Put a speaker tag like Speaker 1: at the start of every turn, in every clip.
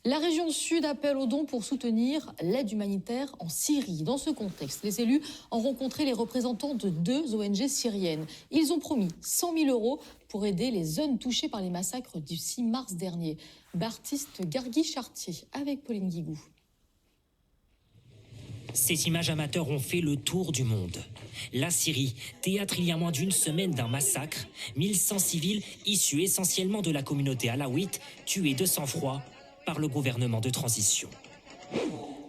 Speaker 1: La région Sud appelle aux dons pour soutenir l'aide humanitaire en Syrie. Dans ce contexte, les élus ont rencontré les représentants de 2 ONG syriennes. Ils ont promis 100 000 € pour aider les zones touchées par les massacres du 6 mars dernier. Baptiste Gargui-Chartier avec Pauline Guigou.
Speaker 2: Ces images amateurs ont fait le tour du monde. La Syrie, théâtre il y a moins d'une semaine d'un massacre, 1100 civils issus essentiellement de la communauté alaouite, tués de sang-froid par le gouvernement de transition.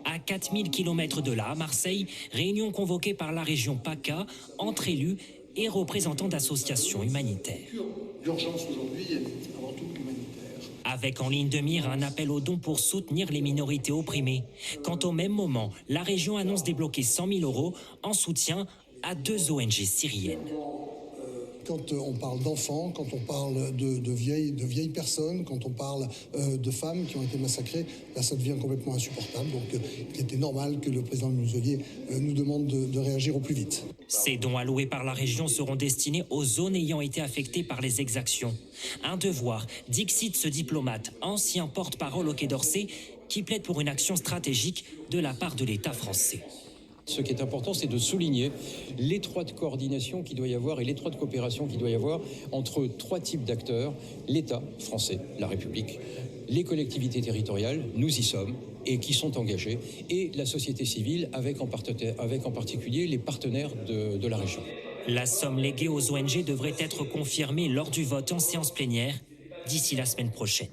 Speaker 2: À 4000 km de là, à Marseille, réunion convoquée par la région PACA, entre élus et représentants d'associations humanitaires.
Speaker 3: L'urgence aujourd'hui est avant tout humanitaire.
Speaker 2: Avec en ligne de mire un appel aux dons pour soutenir les minorités opprimées. Quand au même moment, la région annonce débloquer 100 000 € en soutien à 2 ONG syriennes.
Speaker 3: Quand on parle d'enfants, quand on parle de vieilles personnes, quand on parle de femmes qui ont été massacrées, là, ça devient complètement insupportable. Donc il était normal que le président Muselier nous demande de réagir au plus vite.
Speaker 2: Ces dons alloués par la région seront destinés aux zones ayant été affectées par les exactions. Un devoir, dixit ce diplomate, ancien porte-parole au Quai d'Orsay, qui plaide pour une action stratégique de la part de l'État français.
Speaker 4: Ce qui est important, c'est de souligner l'étroite coordination qu'il doit y avoir et l'étroite coopération qu'il doit y avoir entre 3 types d'acteurs, l'État français, la République, les collectivités territoriales, nous y sommes, et qui sont engagés, et la société civile, avec en particulier les partenaires de la région.
Speaker 2: La somme léguée aux ONG devrait être confirmée lors du vote en séance plénière d'ici la semaine prochaine.